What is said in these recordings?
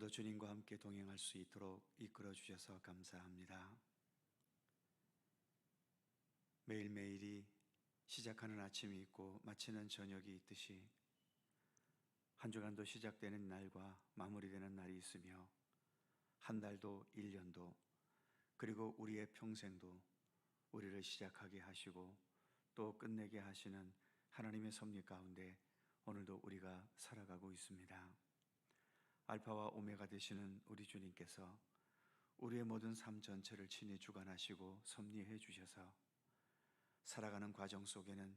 오늘도 주님과 함께 동행할 수 있도록 이끌어 주셔서 감사합니다. 매일매일이 시작하는 아침이 있고 마치는 저녁이 있듯이 한 주간도 시작되는 날과 마무리되는 날이 있으며 한 달도 1년도 그리고 우리의 평생도 우리를 시작하게 하시고 또 끝내게 하시는 하나님의 섭리 가운데 오늘도 우리가 살아가고 있습니다. 알파와 오메가 되시는 우리 주님께서 우리의 모든 삶 전체를 친히 주관하시고 섭리해 주셔서 살아가는 과정 속에는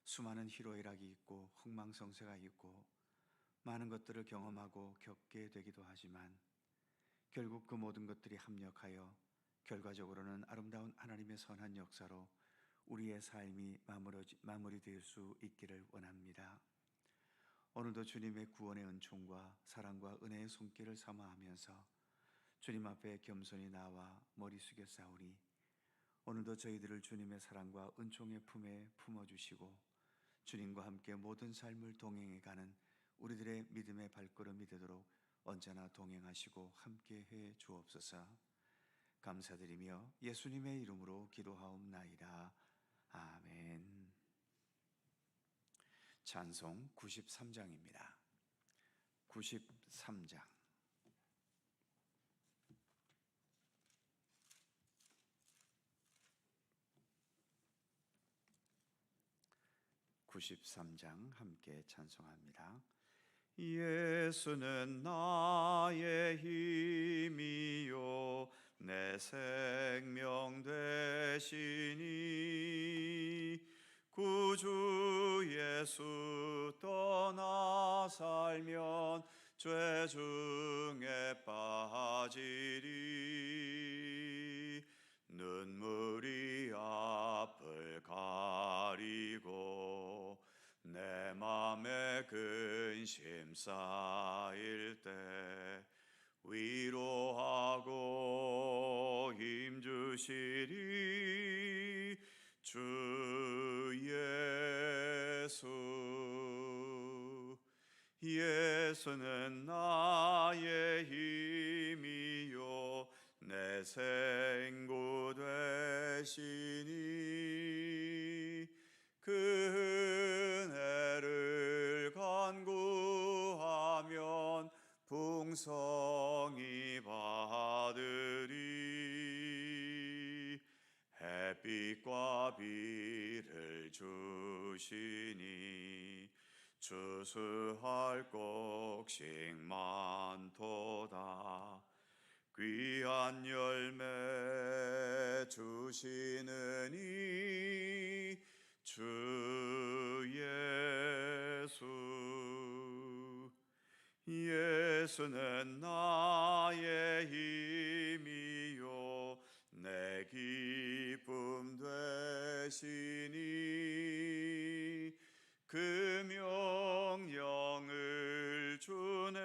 수많은 희로애락이 있고 흥망성쇠가 있고 많은 것들을 경험하고 겪게 되기도 하지만 결국 그 모든 것들이 합력하여 결과적으로는 아름다운 하나님의 선한 역사로 우리의 삶이 마무리될 수 있기를 원합니다. 오늘도 주님의 구원의 은총과 사랑과 은혜의 손길을 사모하면서 주님 앞에 겸손히 나와 머리 숙여 싸우니 오늘도 저희들을 주님의 사랑과 은총의 품에 품어주시고 주님과 함께 모든 삶을 동행해가는 우리들의 믿음의 발걸음이 되도록 언제나 동행하시고 함께해 주옵소서. 감사드리며 예수님의 이름으로 기도하옵나이다. 아멘. 찬송 93장입니다. 93장. 함께 찬송합니다. 예수는 나의 힘이요 내 생명 되시니 구주 예수 떠나 살면 죄 중에 빠지리. 눈물이 앞을 가리고 내 맘에 근심 쌓일 때 위로하고 힘주시리 주 예수. 예수는 나의 힘이요 내 생구 되시니 그 은혜를 간구하면 풍성히 받으리. 햇빛과 비를 주시니 추수할 곡식 많도다. 귀한 열매 주시느니 주 예수. 예수는 나의 힘이요 내 기쁨 되시니 그 명령을 준행하여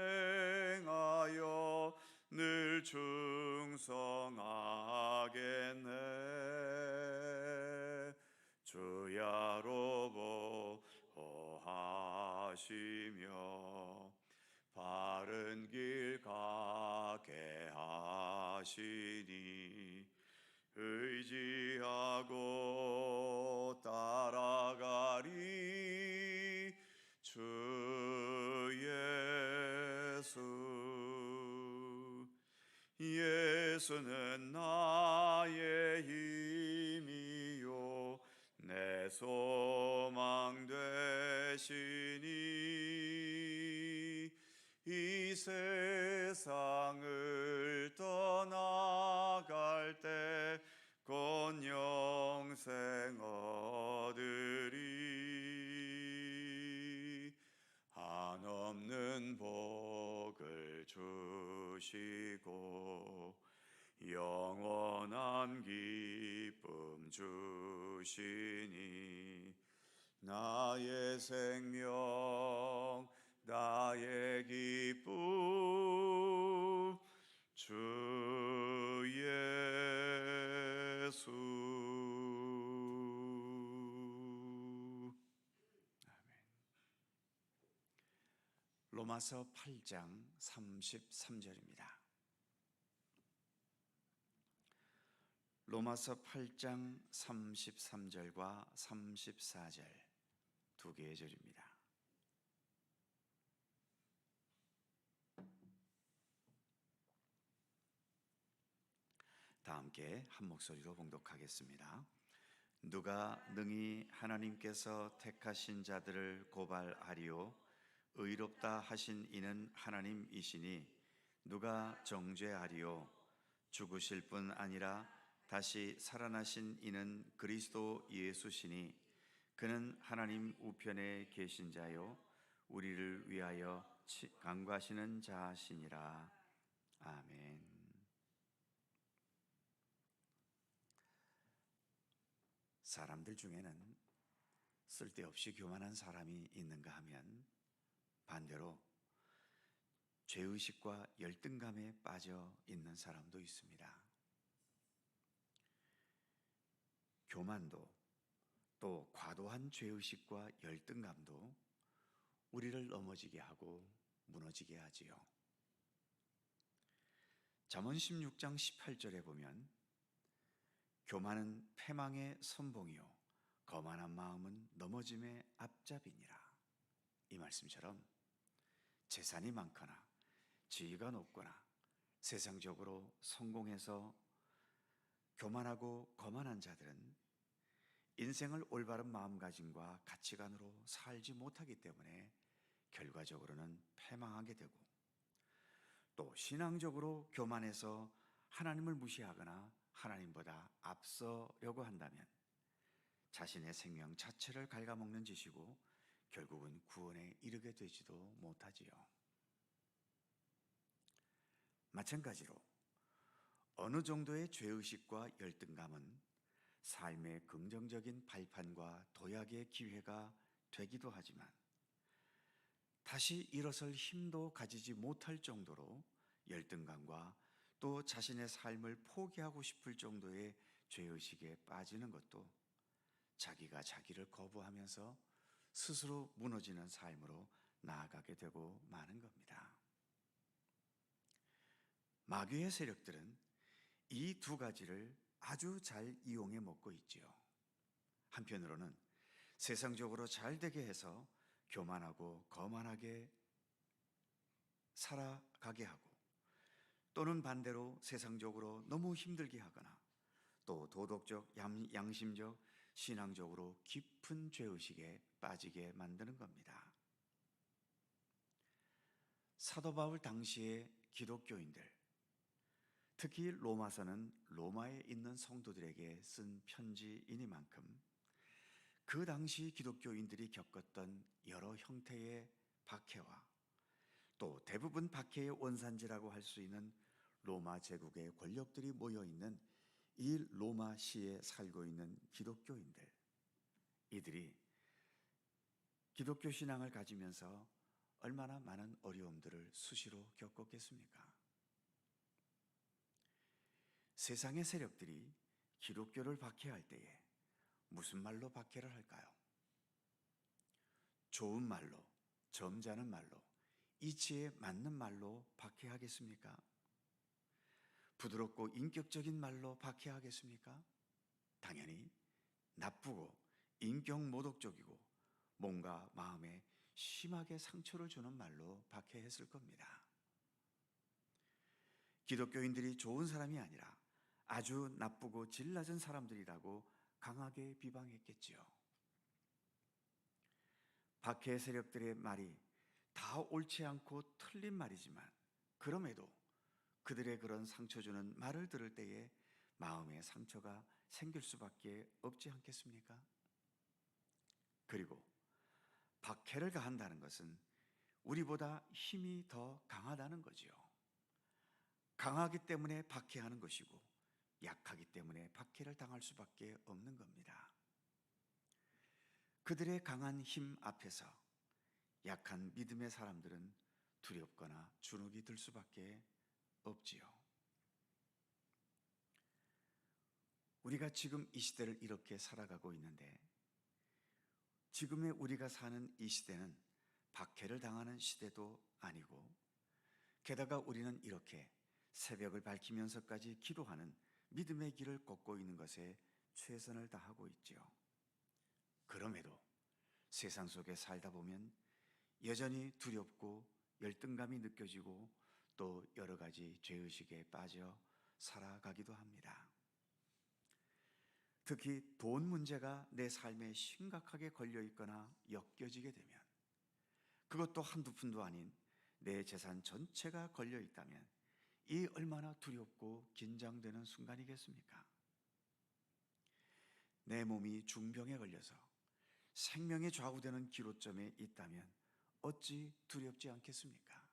늘 충성하겠네. 주야로 보호하시며 바른 길 가게 하시니 의지하고 따라가리 주 예수. 예수는 나의 힘이요 내 소망 되시니 이 세상을 떠나갈 때 곧 영생 얻으리. 한없는 복을 주시고 영원한 기쁨 주시니 나의 생명 나의 기쁨 주 예수. 로마서 8장 33절입니다. 로마서 8장 33절과 34절 두 개의 절입니다. 다 함께 한 목소리로 봉독하겠습니다. 누가 능히 하나님께서 택하신 자들을 고발하리요? 의롭다 하신 이는 하나님이시니 누가 정죄하리요? 죽으실 뿐 아니라 다시 살아나신 이는 그리스도 예수시니 그는 하나님 우편에 계신 자요 우리를 위하여 간구하시는 자시니라. 아멘. 사람들 중에는 쓸데없이 교만한 사람이 있는가 하면 반대로 죄의식과 열등감에 빠져 있는 사람도 있습니다. 교만도 또 과도한 죄의식과 열등감도 우리를 넘어지게 하고 무너지게 하지요. 잠언 16장 18절에 보면 교만은 패망의 선봉이요 거만한 마음은 넘어짐의 앞잡이니라. 이 말씀처럼 재산이 많거나 지위가 높거나 세상적으로 성공해서 교만하고 거만한 자들은 인생을 올바른 마음가짐과 가치관으로 살지 못하기 때문에 결과적으로는 패망하게 되고, 또 신앙적으로 교만해서 하나님을 무시하거나 하나님보다 앞서려고 한다면 자신의 생명 자체를 갉아먹는 짓이고 결국은 구원에 이르게 되지도 못하지요. 마찬가지로 어느 정도의 죄의식과 열등감은 삶의 긍정적인 발판과 도약의 기회가 되기도 하지만 다시 일어설 힘도 가지지 못할 정도로 열등감과 또 자신의 삶을 포기하고 싶을 정도의 죄의식에 빠지는 것도 자기가 자기를 거부하면서 스스로 무너지는 삶으로 나아가게 되고 마는 겁니다. 마귀의 세력들은 이 두 가지를 아주 잘 이용해 먹고 있지요. 한편으로는 세상적으로 잘 되게 해서 교만하고 거만하게 살아가게 하고, 또는 반대로 세상적으로 너무 힘들게 하거나 또 도덕적, 양심적, 신앙적으로 깊은 죄의식에 빠지게 만드는 겁니다. 사도 바울 당시의 기독교인들, 특히 로마서는 로마에 있는 성도들에게 쓴 편지이니만큼 그 당시 기독교인들이 겪었던 여러 형태의 박해와 또 대부분 박해의 원산지라고 할 수 있는 로마 제국의 권력들이 모여있는 이 로마시에 살고 있는 기독교인들, 이들이 기독교 신앙을 가지면서 얼마나 많은 어려움들을 수시로 겪었겠습니까? 세상의 세력들이 기독교를 박해할 때에 무슨 말로 박해를 할까요? 좋은 말로, 점잖은 말로, 이치에 맞는 말로 박해하겠습니까? 부드럽고 인격적인 말로 박해하겠습니까? 당연히 나쁘고 인격모독적이고 몸과 마음에 심하게 상처를 주는 말로 박해했을 겁니다. 기독교인들이 좋은 사람이 아니라 아주 나쁘고 질 낮은 사람들이라고 강하게 비방했겠지요. 박해 세력들의 말이 다 옳지 않고 틀린 말이지만 그럼에도 그들의 그런 상처 주는 말을 들을 때에 마음의 상처가 생길 수밖에 없지 않겠습니까? 그리고 박해를 가한다는 것은 우리보다 힘이 더 강하다는 거지요. 강하기 때문에 박해하는 것이고 약하기 때문에 박해를 당할 수밖에 없는 겁니다. 그들의 강한 힘 앞에서 약한 믿음의 사람들은 두렵거나 주눅이 들 수밖에 없지요. 우리가 지금 이 시대를 이렇게 살아가고 있는데, 지금의 우리가 사는 이 시대는 박해를 당하는 시대도 아니고, 게다가 우리는 이렇게 새벽을 밝히면서까지 기도하는 믿음의 길을 걷고 있는 것에 최선을 다하고 있지요. 그럼에도 세상 속에 살다 보면 여전히 두렵고 열등감이 느껴지고 또 여러 가지 죄의식에 빠져 살아가기도 합니다. 특히 돈 문제가 내 삶에 심각하게 걸려 있거나 엮여지게 되면, 그것도 한두 푼도 아닌 내 재산 전체가 걸려 있다면 이 얼마나 두렵고 긴장되는 순간이겠습니까? 내 몸이 중병에 걸려서 생명이 좌우되는 기로점에 있다면 어찌 두렵지 않겠습니까?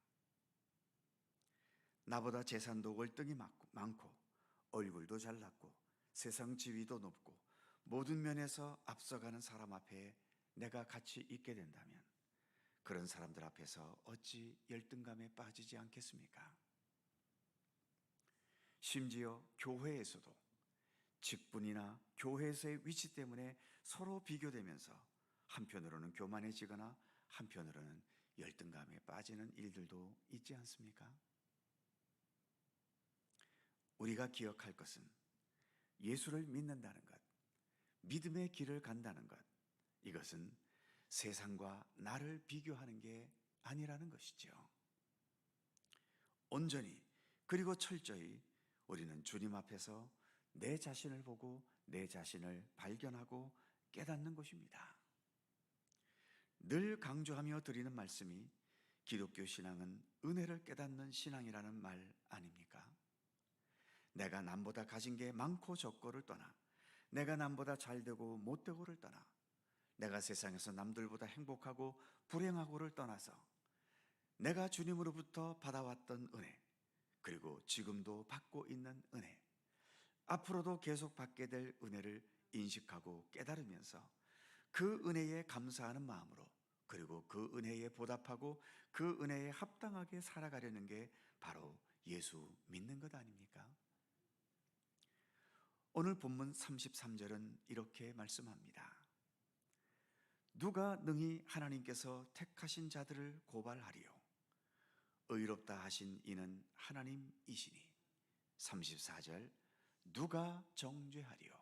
나보다 재산도 월등히 많고 얼굴도 잘났고 세상 지위도 높고 모든 면에서 앞서가는 사람 앞에 내가 같이 있게 된다면 그런 사람들 앞에서 어찌 열등감에 빠지지 않겠습니까? 심지어 교회에서도 직분이나 교회에서의 위치 때문에 서로 비교되면서 한편으로는 교만해지거나 한편으로는 열등감에 빠지는 일들도 있지 않습니까? 우리가 기억할 것은 예수를 믿는다는 것, 믿음의 길을 간다는 것, 이것은 세상과 나를 비교하는 게 아니라는 것이죠. 온전히 그리고 철저히 우리는 주님 앞에서 내 자신을 보고 내 자신을 발견하고 깨닫는 것입니다. 늘 강조하며 드리는 말씀이 기독교 신앙은 은혜를 깨닫는 신앙이라는 말 아닙니까? 내가 남보다 가진 게 많고 적고를 떠나, 내가 남보다 잘되고 못되고를 떠나, 내가 세상에서 남들보다 행복하고 불행하고를 떠나서 내가 주님으로부터 받아왔던 은혜, 그리고 지금도 받고 있는 은혜, 앞으로도 계속 받게 될 은혜를 인식하고 깨달으면서 그 은혜에 감사하는 마음으로, 그리고 그 은혜에 보답하고 그 은혜에 합당하게 살아가려는 게 바로 예수 믿는 것 아닙니까? 오늘 본문 33절은 이렇게 말씀합니다. 누가 능히 하나님께서 택하신 자들을 고발하리요? 의롭다 하신 이는 하나님이시니. 34절, 누가 정죄하리요?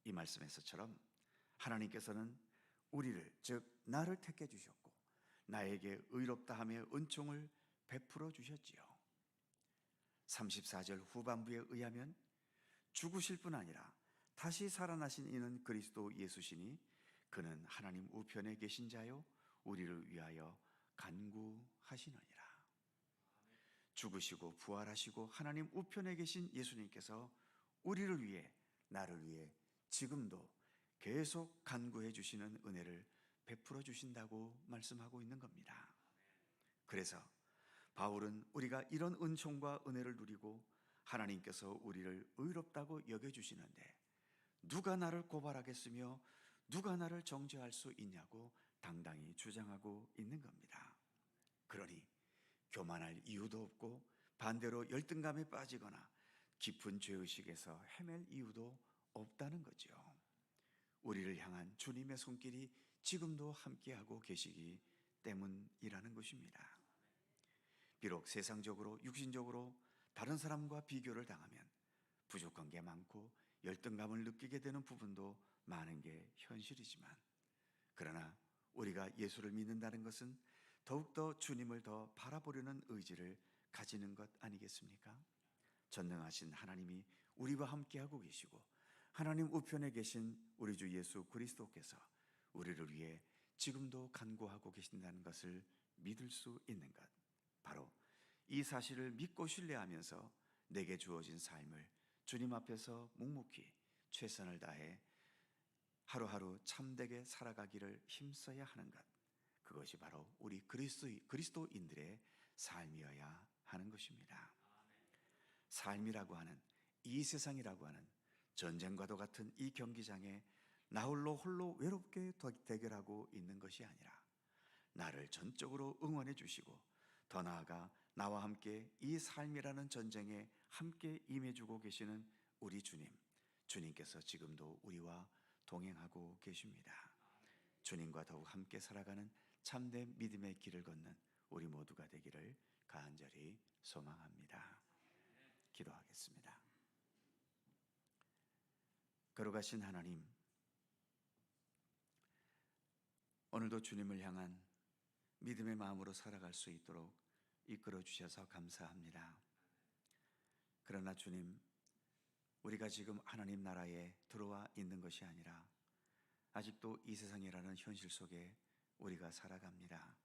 이 말씀에서처럼 하나님께서는 우리를, 즉 나를 택해 주셨고 나에게 의롭다 하며 은총을 베풀어 주셨지요. 34절 후반부에 의하면 죽으실 뿐 아니라 다시 살아나신 이는 그리스도 예수시니 그는 하나님 우편에 계신 자요 우리를 위하여 간구하시느니라. 죽으시고 부활하시고 하나님 우편에 계신 예수님께서 우리를 위해, 나를 위해 지금도 계속 간구해 주시는 은혜를 베풀어 주신다고 말씀하고 있는 겁니다. 그래서 바울은 우리가 이런 은총과 은혜를 누리고 하나님께서 우리를 의롭다고 여겨주시는데 누가 나를 고발하겠으며 누가 나를 정죄할 수 있냐고 당당히 주장하고 있는 겁니다. 그러니 교만할 이유도 없고 반대로 열등감에 빠지거나 깊은 죄의식에서 헤맬 이유도 없다는 거죠. 우리를 향한 주님의 손길이 지금도 함께하고 계시기 때문이라는 것입니다. 비록 세상적으로 육신적으로 다른 사람과 비교를 당하면 부족한 게 많고 열등감을 느끼게 되는 부분도 많은 게 현실이지만, 그러나 우리가 예수를 믿는다는 것은 더욱더 주님을 더 바라보려는 의지를 가지는 것 아니겠습니까? 전능하신 하나님이 우리와 함께하고 계시고 하나님 우편에 계신 우리 주 예수 그리스도께서 우리를 위해 지금도 간구하고 계신다는 것을 믿을 수 있는 것, 바로 이 사실을 믿고 신뢰하면서 내게 주어진 삶을 주님 앞에서 묵묵히 최선을 다해 하루하루 참되게 살아가기를 힘써야 하는 것, 그것이 바로 우리 그리스도인들의 삶이어야 하는 것입니다. 삶이라고 하는, 이 세상이라고 하는 전쟁과도 같은 이 경기장에 나 홀로 외롭게 대결하고 있는 것이 아니라 나를 전적으로 응원해 주시고 더 나아가 나와 함께 이 삶이라는 전쟁에 함께 임해주고 계시는 우리 주님께서 지금도 우리와 동행하고 계십니다. 주님과 더욱 함께 살아가는 참된 믿음의 길을 걷는 우리 모두가 되기를 간절히 소망합니다. 기도하겠습니다. 거룩하신 하나님, 오늘도 주님을 향한 믿음의 마음으로 살아갈 수 있도록 이끌어 주셔서 감사합니다. 그러나 주님, 우리가 지금 하나님 나라에 들어와 있는 것이 아니라 아직도 이 세상이라는 현실 속에 우리가 살아갑니다.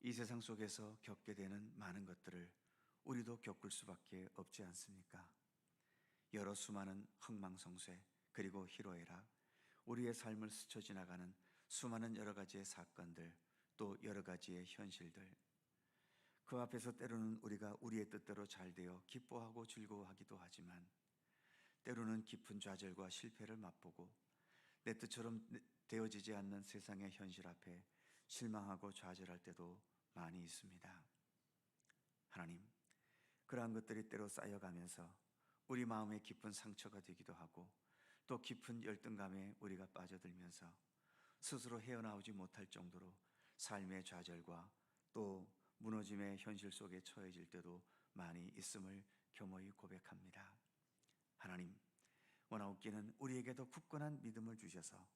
이 세상 속에서 겪게 되는 많은 것들을 우리도 겪을 수밖에 없지 않습니까? 여러 수많은 흥망성쇠 그리고 희로애락, 우리의 삶을 스쳐 지나가는 수많은 여러 가지의 사건들, 또 여러 가지의 현실들, 그 앞에서 때로는 우리가 우리의 뜻대로 잘 되어 기뻐하고 즐거워하기도 하지만 때로는 깊은 좌절과 실패를 맛보고 내 뜻처럼 되어지지 않는 세상의 현실 앞에 실망하고 좌절할 때도 많이 있습니다. 하나님, 그러한 것들이 때로 쌓여가면서 우리 마음에 깊은 상처가 되기도 하고 또 깊은 열등감에 우리가 빠져들면서 스스로 헤어나오지 못할 정도로 삶의 좌절과 또 무너짐의 현실 속에 처해질 때도 많이 있음을 겸허히 고백합니다. 하나님, 원하옵기는 우리에게도 굳건한 믿음을 주셔서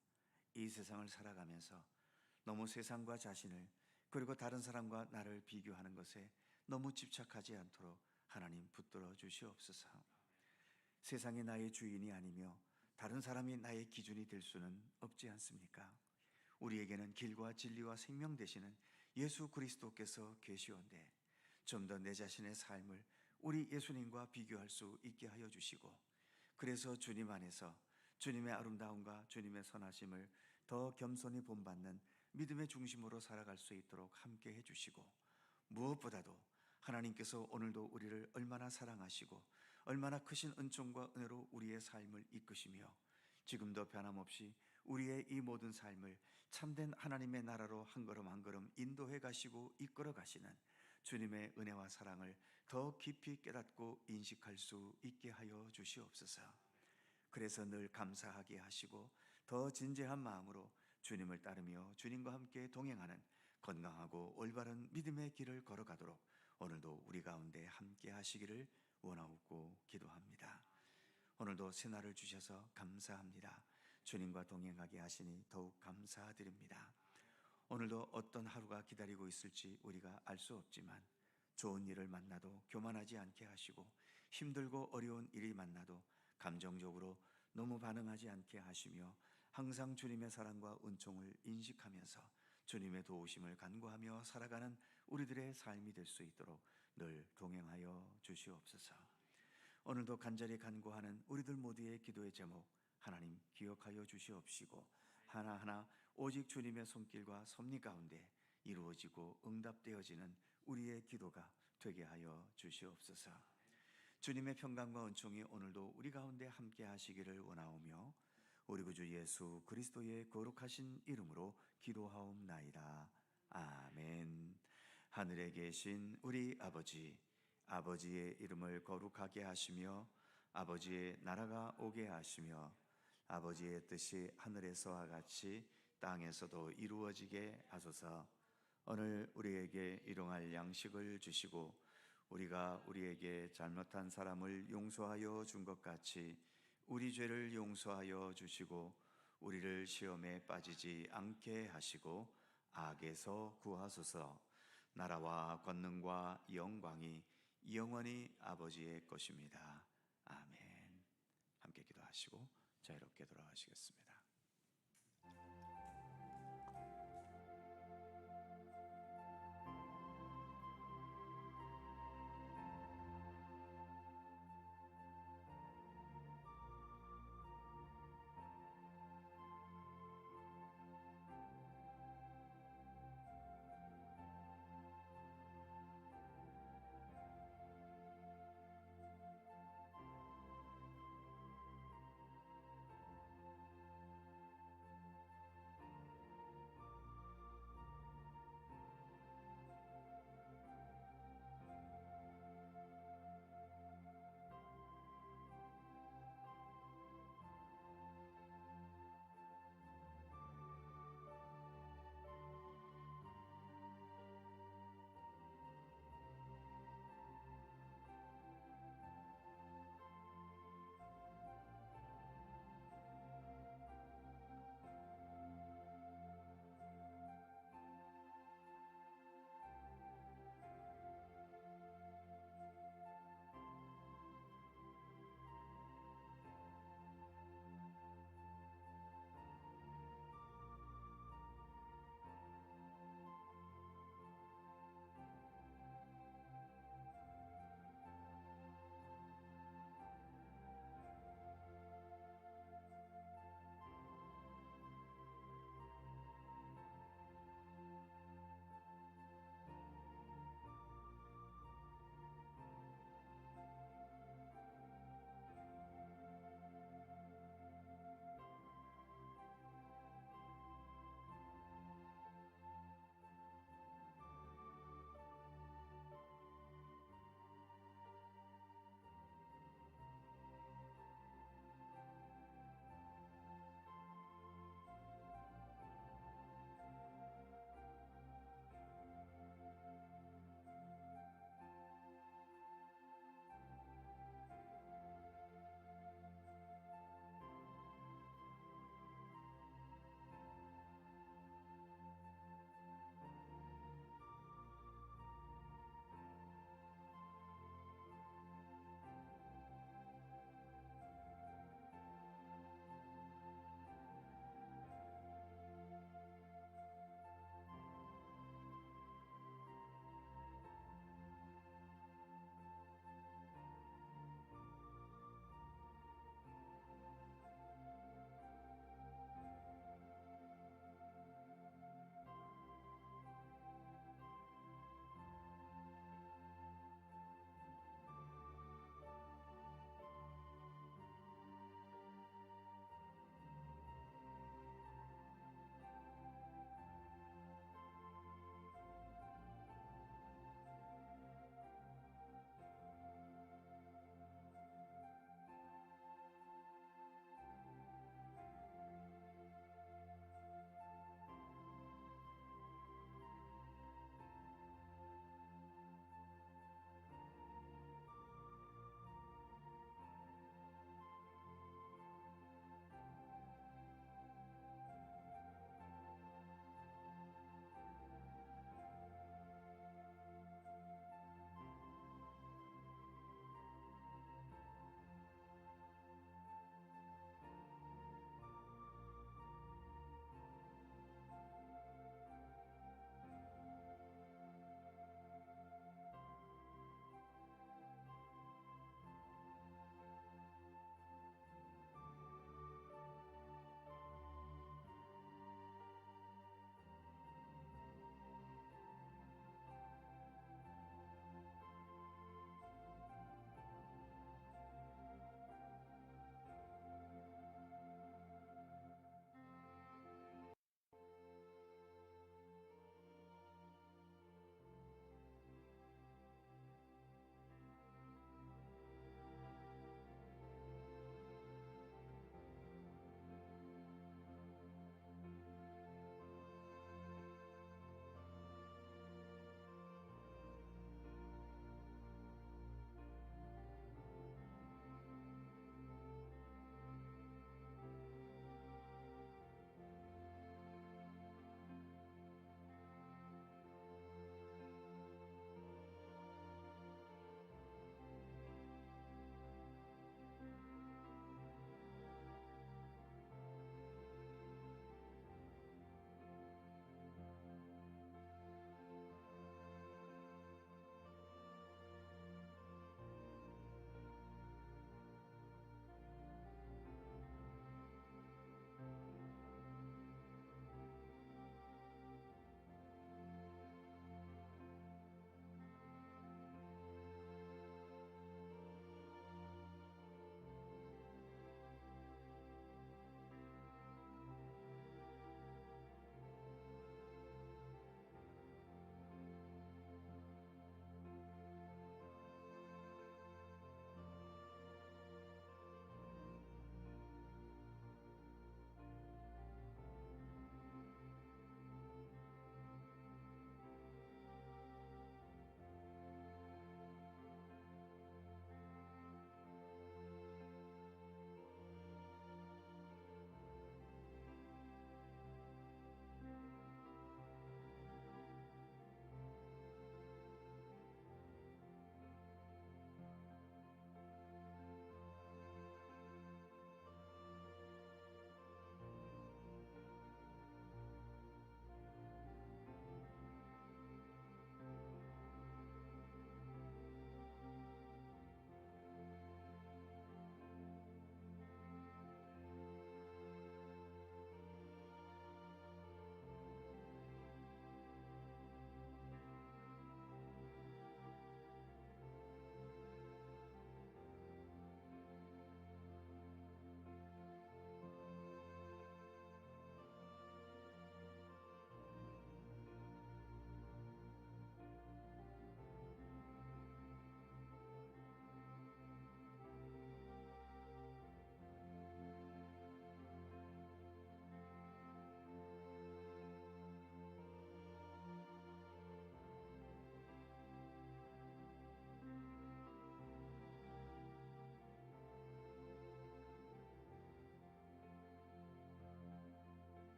이 세상을 살아가면서 너무 세상과 자신을 그리고 다른 사람과 나를 비교하는 것에 너무 집착하지 않도록 하나님 붙들어 주시옵소서. 세상이 나의 주인이 아니며 다른 사람이 나의 기준이 될 수는 없지 않습니까? 우리에게는 길과 진리와 생명 되시는 예수 그리스도께서 계시온데 좀 더 내 자신의 삶을 우리 예수님과 비교할 수 있게 하여 주시고, 그래서 주님 안에서 주님의 아름다움과 주님의 선하심을 더 겸손히 본받는 믿음의 중심으로 살아갈 수 있도록 함께 해주시고, 무엇보다도 하나님께서 오늘도 우리를 얼마나 사랑하시고 얼마나 크신 은총과 은혜로 우리의 삶을 이끄시며 지금도 변함없이 우리의 이 모든 삶을 참된 하나님의 나라로 한 걸음 한 걸음 인도해 가시고 이끌어 가시는 주님의 은혜와 사랑을 더 깊이 깨닫고 인식할 수 있게 하여 주시옵소서. 그래서 늘 감사하게 하시고 더 진지한 마음으로 주님을 따르며 주님과 함께 동행하는 건강하고 올바른 믿음의 길을 걸어가도록 오늘도 우리 가운데 함께 하시기를 원하옵고 기도합니다. 오늘도 새날을 주셔서 감사합니다. 주님과 동행하게 하시니 더욱 감사드립니다. 오늘도 어떤 하루가 기다리고 있을지 우리가 알 수 없지만 좋은 일을 만나도 교만하지 않게 하시고 힘들고 어려운 일이 만나도 감정적으로 너무 반응하지 않게 하시며 항상 주님의 사랑과 은총을 인식하면서 주님의 도우심을 간구하며 살아가는 우리들의 삶이 될 수 있도록 늘 동행하여 주시옵소서. 오늘도 간절히 간구하는 우리들 모두의 기도의 제목 하나님 기억하여 주시옵시고 하나하나 오직 주님의 손길과 섭리 가운데 이루어지고 응답되어지는 우리의 기도가 되게 하여 주시옵소서. 주님의 평강과 은총이 오늘도 우리 가운데 함께 하시기를 원하오며 우리 구주 예수 그리스도의 거룩하신 이름으로 기도하옵나이다. 아멘. 하늘에 계신 우리 아버지, 아버지의 이름을 거룩하게 하시며 아버지의 나라가 오게 하시며 아버지의 뜻이 하늘에서와 같이 땅에서도 이루어지게 하소서. 오늘 우리에게 일용할 양식을 주시고 우리가 우리에게 잘못한 사람을 용서하여 준 것 같이 우리 죄를 용서하여 주시고 우리를 시험에 빠지지 않게 하시고 악에서 구하소서. 나라와 권능과 영광이 영원히 아버지의 것입니다. 아멘. 함께 기도하시고 자유롭게 돌아가시겠습니다.